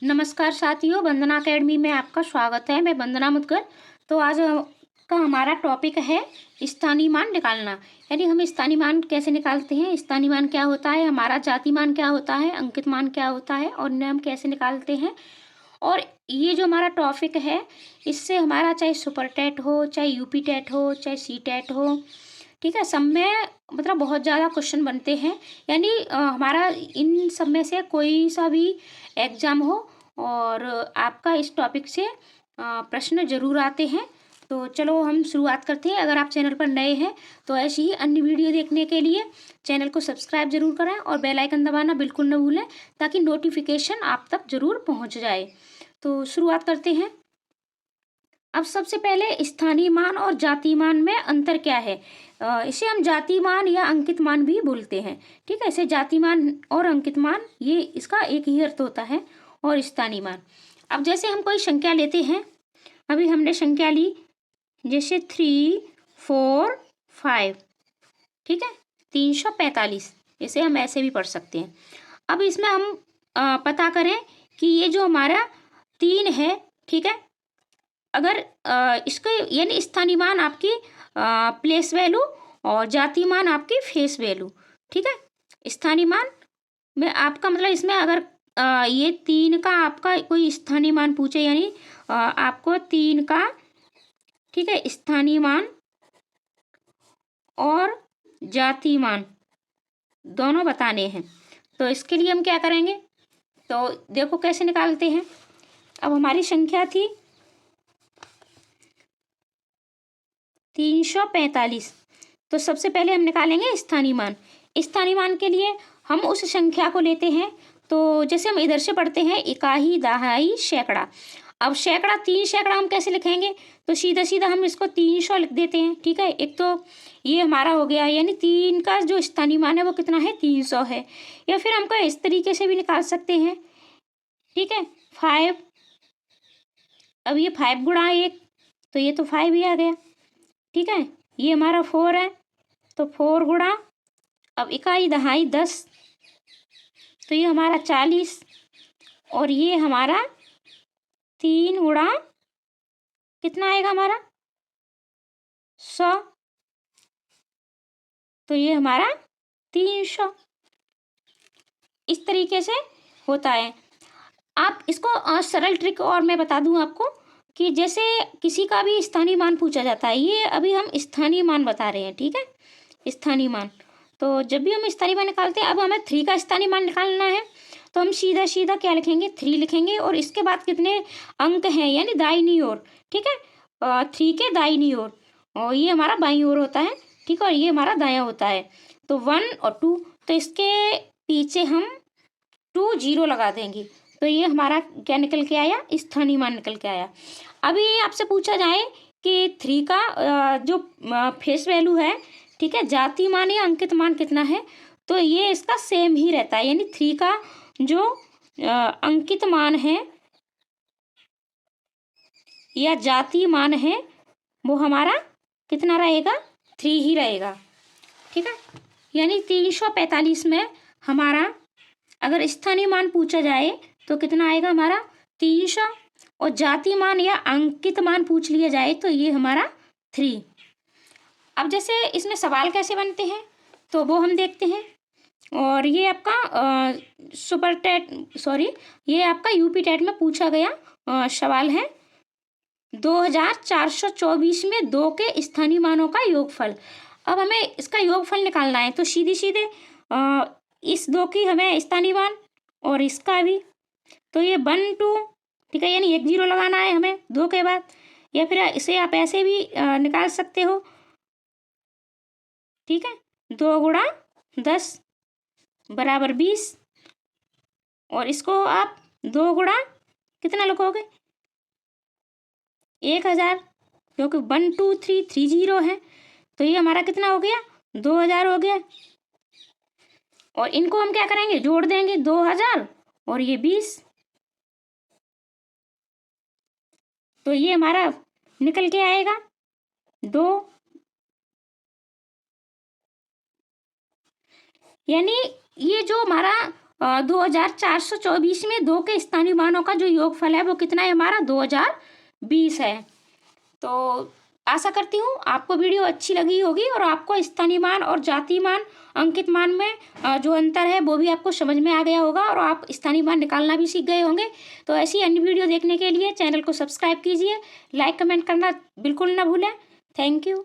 नमस्कार साथियों, वंदना अकेडमी में आपका स्वागत है। मैं वंदना मुदगल। तो आज का हमारा टॉपिक है स्थानीय मान निकालना। यानी हम स्थानीय मान कैसे निकालते हैं, स्थानीय मान क्या होता है, हमारा जाति मान क्या होता है, अंकित मान क्या होता है और इन्हें हम कैसे निकालते हैं। और ये जो हमारा टॉपिक है, इससे हमारा चाहे सुपर टेट हो, चाहे यूपी टेट हो, चाहे सी टेट हो, ठीक है, सब में मतलब बहुत ज़्यादा क्वेश्चन बनते हैं। यानी हमारा इन सब में से कोई सा भी एग्ज़ाम हो और आपका इस टॉपिक से प्रश्न ज़रूर आते हैं। तो चलो हम शुरुआत करते हैं। अगर आप चैनल पर नए हैं तो ऐसी ही अन्य वीडियो देखने के लिए चैनल को सब्सक्राइब जरूर करें और बेल आइकन दबाना बिल्कुल न भूलें, ताकि नोटिफिकेशन आप तक जरूर पहुंच जाए। तो शुरुआत करते हैं। अब सबसे पहले स्थानीय मान और जातीय मान में अंतर क्या है। इसे हम जातीय मान या अंकित मान भी बोलते हैं। ठीक है, इसे जातीय मान और अंकित मान ये इसका एक ही अर्थ होता है। और स्थानीय मान, अब जैसे हम कोई संख्या लेते हैं, अभी हमने संख्या ली जैसे 3, 4, 5, ठीक है, 345। इसे हम ऐसे भी पढ़ सकते हैं। अब इसमें हम पता करें कि ये जो हमारा 3 है, ठीक है, अगर इसके यानी स्थानीय मान आपकी प्लेस वैल्यू और जातीय मान आपकी फेस वैल्यू। ठीक है, स्थानीय मान में आपका मतलब इसमें अगर ये 3 का आपका कोई स्थानीय मान पूछे, यानी आपको 3 का, ठीक है, स्थानीय मान और जातीय मान दोनों बताने हैं, तो इसके लिए हम क्या करेंगे। तो देखो कैसे निकालते हैं। अब हमारी संख्या थी 345। तो सबसे पहले हम निकालेंगे स्थानीय मान। स्थानीय मान के लिए हम उस संख्या को लेते हैं। तो जैसे हम इधर से पढ़ते हैं इकाई, दहाई, सैकड़ा। अब सैकड़ा, 3 सैकड़ा हम कैसे लिखेंगे, तो सीधा सीधा हम इसको 300 लिख देते हैं। ठीक है, एक तो ये हमारा हो गया, यानी 3 का जो स्थानीय मान है वो कितना है, 300 है। या फिर हमको इस तरीके से भी निकाल सकते हैं। ठीक है, 5, अब ये 5 गुणा 1, तो ये तो 5 ही आ गया। ठीक है, ये हमारा 4 है, तो 4 गुणा, अब इकाई दहाई 10, तो ये हमारा 40, और ये हमारा 3 गुणा कितना आएगा हमारा 100, तो ये हमारा 300। इस तरीके से होता है। आप इसको सरल ट्रिक और मैं बता दूं आपको कि जैसे किसी का भी स्थानीय मान पूछा जाता है, ये अभी हम स्थानीय मान बता रहे हैं। ठीक है, स्थानीय मान, तो जब भी हम स्थानीय मान निकालते हैं, अब हमें 3 का स्थानीय मान निकालना है, तो हम सीधा सीधा क्या लिखेंगे, 3 लिखेंगे और इसके बाद कितने अंक हैं, यानी दाहिनी ओर। ठीक है, 3 के दाहिनी ओर, और ये हमारा बाईं ओर होता है। ठीक है, और ये हमारा दायां होता है। तो 1 और 2, तो इसके पीछे हम 2 0 लगा देंगे, तो ये हमारा क्या निकल के आया, स्थानीय मान निकल के आया। अभी आपसे पूछा जाए कि 3 का जो फेस वैल्यू है, ठीक है, जातीय मान या अंकित मान कितना है, तो ये इसका सेम ही रहता है। यानी 3 का जो अंकित मान है या जातीय मान है, वो हमारा कितना रहेगा, 3 ही रहेगा। ठीक है, यानी 345 में हमारा अगर स्थानीय मान पूछा जाए तो कितना आएगा हमारा 300, और जातीय मान या अंकित मान पूछ लिया जाए तो ये हमारा 3। अब जैसे इसमें सवाल कैसे बनते हैं तो वो हम देखते हैं। और ये आपका सुपर टेट, सॉरी, ये आपका यूपी टेट में पूछा गया सवाल है। 2424 में 2 के स्थानीय मानों का योगफल। अब हमें इसका योगफल निकालना है, तो सीधे सीधे इस 2 की हमें स्थानीय मान और इसका भी, तो ये 1 2, ठीक है, यानी 1 0 लगाना है हमें 2 के बाद, या फिर इसे आप ऐसे भी निकाल सकते हो। ठीक है, 2 गुणा 10 बराबर 20, और इसको आप 2 गुणा कितना लिखोगे, 1000, क्योंकि 1 2 3 3 0 है, तो ये हमारा कितना हो गया, 2000 हो गया। और इनको हम क्या करेंगे, जोड़ देंगे, 2000 और ये 20, तो ये हमारा निकल के आएगा 2। यानी ये जो हमारा 2424 में 2 के स्थानीय मानों का जो योगफल है वो कितना है हमारा 2020 है। तो आशा करती हूँ आपको वीडियो अच्छी लगी होगी और आपको स्थानीय मान और जातीय मान अंकित मान में जो अंतर है वो भी आपको समझ में आ गया होगा और आप स्थानीय मान निकालना भी सीख गए होंगे। तो ऐसी अन्य वीडियो देखने के लिए चैनल को सब्सक्राइब कीजिए, लाइक कमेंट करना बिल्कुल ना भूलें। Thank you.